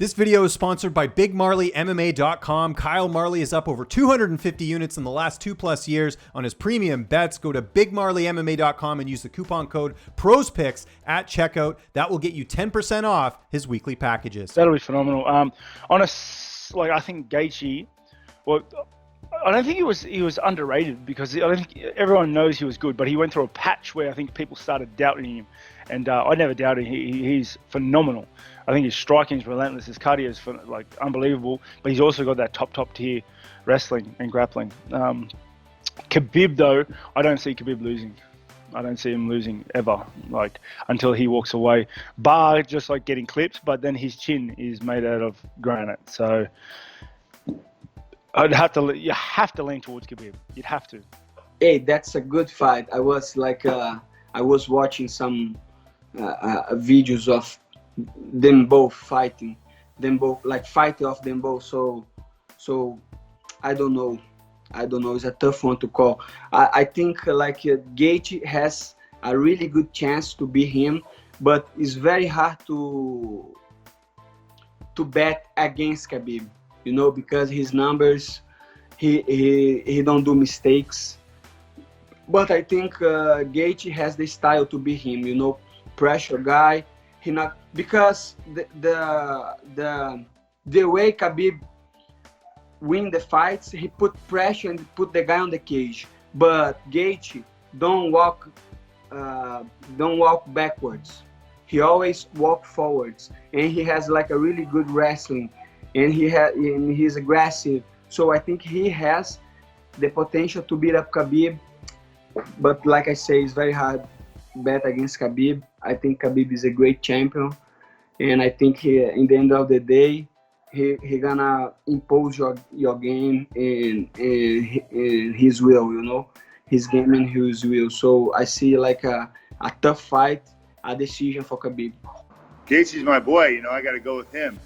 This video is sponsored by BigMarleyMMA.com. Kyle Marley is up over 250 units in the last 2+ years on his premium bets. Go to BigMarleyMMA.com and use the coupon code PROSPICKS at checkout. That will get you 10% off his weekly packages. That'll be phenomenal. I think Gaethje, well, I don't think he was underrated because I don't think everyone knows he was good, but he went through a patch where I think people started doubting him, and I never doubted him. He's phenomenal. I think his striking is relentless. His cardio is unbelievable, but he's also got that top tier wrestling and grappling. Khabib, though, I don't see Khabib losing. I don't see him losing ever, until he walks away. Bar just getting clipped, but then his chin is made out of granite. So you have to lean towards Khabib. You'd have to. Hey, that's a good fight. I was watching some videos of them both fighting, fight off them both. So I don't know. It's a tough one to call. I think Gaethje has a really good chance to beat him, but it's very hard to bet against Khabib, because his numbers, he don't do mistakes. But I think Gaethje has the style to beat him, pressure guy. He not because the way Khabib win the fights, he put pressure and put the guy on the cage. But Gaethje don't walk backwards. He always walk forwards, and he has a really good wrestling, and he's aggressive. So I think he has the potential to beat up Khabib. But like I say, it's very hard bet against Khabib. I think Khabib is a great champion, and I think in the end of the day, he gonna impose your game and his will, his game and his will. So I see a tough fight, a decision for Khabib. Gaethje's my boy, I got to go with him.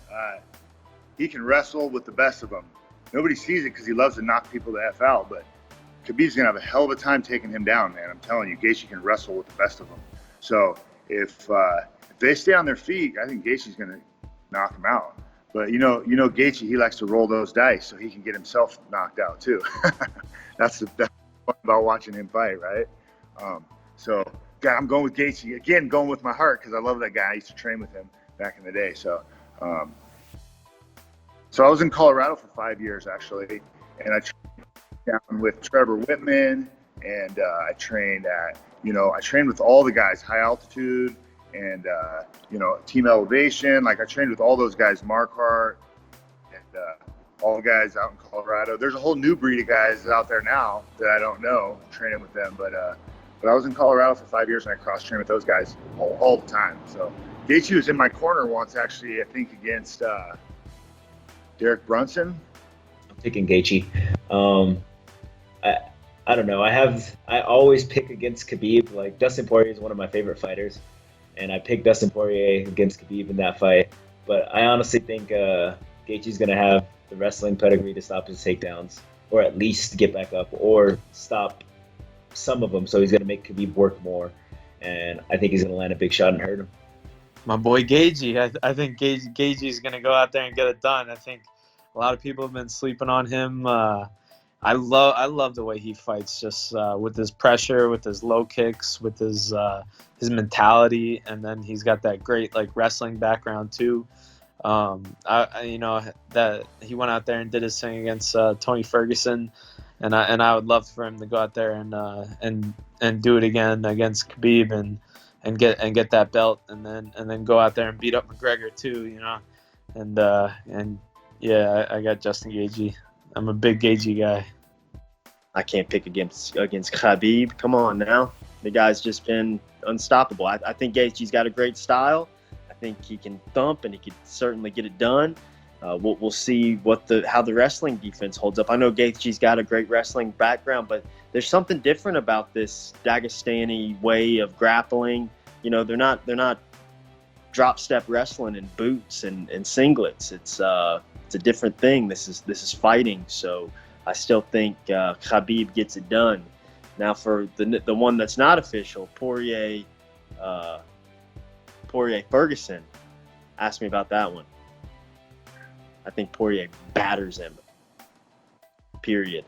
He can wrestle with the best of them. Nobody sees it because he loves to knock people the F out, but Khabib's gonna have a hell of a time taking him down, man. I'm telling you, Gaethje can wrestle with the best of them. So if they stay on their feet, I think Gaethje's gonna knock him out. But Gaethje, he likes to roll those dice so he can get himself knocked out too. That's the best part about watching him fight, right? I'm going with Gaethje again, going with my heart because I love that guy. I used to train with him back in the day. So I was in Colorado for 5 years actually, and I down with Trevor Whitman, and I trained with all the guys, high altitude and team elevation. I trained with all those guys, Marquardt and all the guys out in Colorado. There's a whole new breed of guys out there now that I don't know, training with them, but I was in Colorado for 5 years and I cross trained with those guys all the time. So Gaethje was in my corner once actually, I think against Derek Brunson. I'm picking Gaethje. I don't know. I always pick against Khabib. Dustin Poirier is one of my favorite fighters, and I picked Dustin Poirier against Khabib in that fight. But I honestly think Gaethje's going to have the wrestling pedigree to stop his takedowns, or at least get back up, or stop some of them. So he's going to make Khabib work more, and I think he's going to land a big shot and hurt him. My boy Gaethje. I think Gaethje is going to go out there and get it done. I think a lot of people have been sleeping on him. I love the way he fights, just with his pressure, with his low kicks, with his mentality, and then he's got that great wrestling background too. That he went out there and did his thing against Tony Ferguson, and I would love for him to go out there and do it again against Khabib and get that belt, and then go out there and beat up McGregor too, and yeah, I got Justin Gaethje. I'm a big Gaethje guy. I can't pick against Khabib. Come on now. The guy's just been unstoppable. I think Gaethje's got a great style. I think he can thump, and he can certainly get it done. We'll see how the wrestling defense holds up. I know Gaethje's got a great wrestling background, but there's something different about this Dagestani way of grappling. They're not drop step wrestling in boots and singlets. It's a different thing. This is fighting. So I still think Khabib gets it done. Now for the one that's not official, Poirier Ferguson. Ask me about that one. I think Poirier batters him. Period.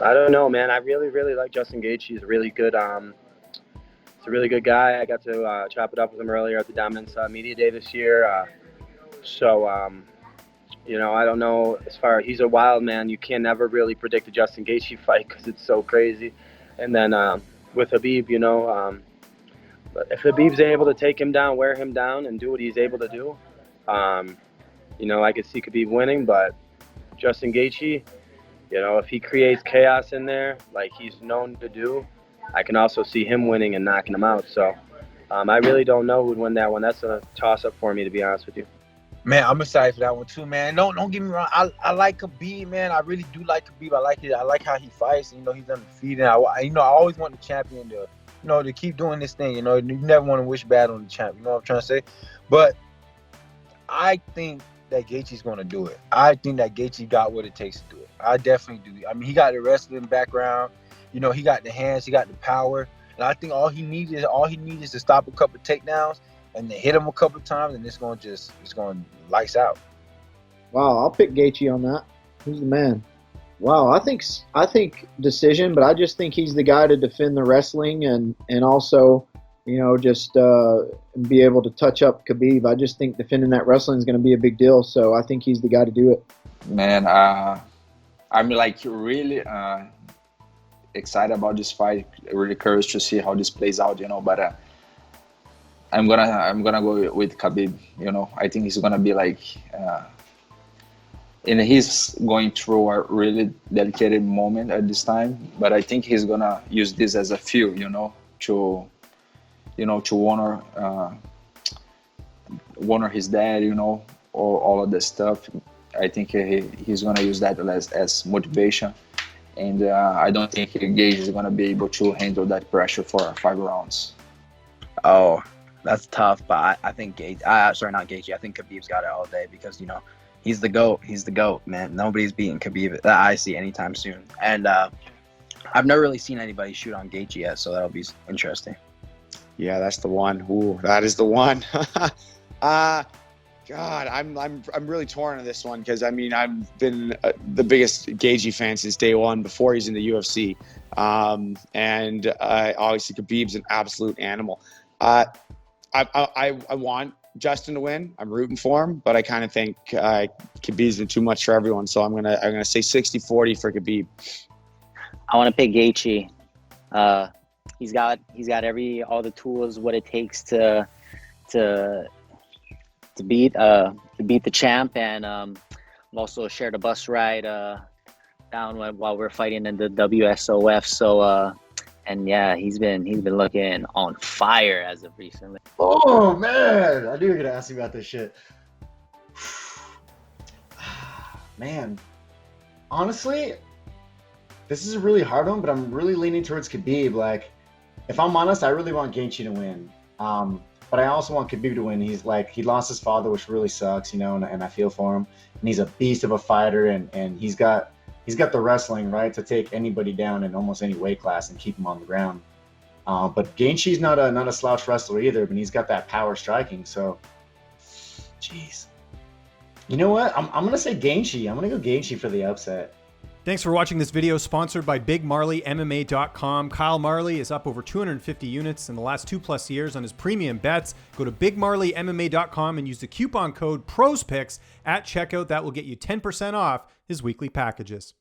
I don't know, man. I really, really like Justin Gaethje. He's a really good, he's a really good guy. I got to chop it up with him earlier at the Dominance Media Day this year. You know, I don't know. As far as he's a wild man, you can never really predict a Justin Gaethje fight because it's so crazy. And then with Khabib, you know, but if Khabib's able to take him down, wear him down, and do what he's able to do, you know, I could see Khabib winning. But Justin Gaethje, you know, if he creates chaos in there like he's known to do, I can also see him winning and knocking him out. So I really don't know who'd win that one. That's a toss-up for me, to be honest with you. Man, I'm excited for that one too, man. Don't get me wrong. I like Khabib, man. I really do like Khabib. I like it. I like how he fights. You know, he's undefeated. I always want the champion to, you know, to keep doing this thing. You know, you never want to wish bad on the champ. You know what I'm trying to say? But I think that Gaethje's going to do it. I think that Gaethje got what it takes to do it. I definitely do. I mean, he got the wrestling background. You know, he got the hands. He got the power. And I think all he needs is to stop a couple takedowns and then hit him a couple times, and it's going lights out. Wow, I'll pick Gaethje on that. Who's the man? Wow, I think decision, but I just think he's the guy to defend the wrestling and also, you know, just be able to touch up Khabib. I just think defending that wrestling is going to be a big deal, so I think he's the guy to do it. Man, I'm like really excited about this fight. Really curious to see how this plays out, you know. But I'm gonna go with Khabib. You know, I think he's gonna be like, and he's going through a really delicate moment at this time. But I think he's gonna use this as a fuel, you know, to honor his dad, you know, or all of this stuff. I think he's gonna use that as motivation, and I don't think Gaethje is gonna be able to handle that pressure for 5 rounds. Oh, that's tough, but I think not Gaethje. I think Khabib's got it all day because, you know, he's the GOAT. He's the GOAT, man. Nobody's beating Khabib that I see anytime soon. And I've never really seen anybody shoot on Gaethje yet, so that'll be interesting. Yeah, that's the one. Ooh, that is the one. God, I'm really torn on this one because, I mean, I've been the biggest Gaethje fan since day one before he's in the UFC. And obviously Khabib's an absolute animal. I want Justin to win. I'm rooting for him, but I kind of think Khabib's been too much for everyone. So I'm gonna say 60-40 for Khabib. I want to pick Gaethje. He's got all the tools, what it takes to beat the champ, and also shared a bus ride down while we're fighting in the WSOF. So and yeah, he's been looking on fire as of recently. Oh man, I knew you were gonna ask me about this shit. Man, honestly, this is a really hard one, but I'm really leaning towards Khabib. Like, if I'm honest, I really want Gaethje to win. But I also want Khabib to win. He lost his father, which really sucks, you know, and I feel for him. And he's a beast of a fighter, and he's got the wrestling, right, to take anybody down in almost any weight class and keep him on the ground. But Gaethje's not a slouch wrestler either, but he's got that power striking. So, jeez. You know what? I'm gonna say Gaethje. I'm gonna go Gaethje for the upset. Thanks for watching this video, sponsored by BigMarleyMMA.com. Kyle Marley is up over 250 units in the last 2+ years on his premium bets. Go to BigMarleyMMA.com and use the coupon code PROSPICS at checkout. That will get you 10% off his weekly packages.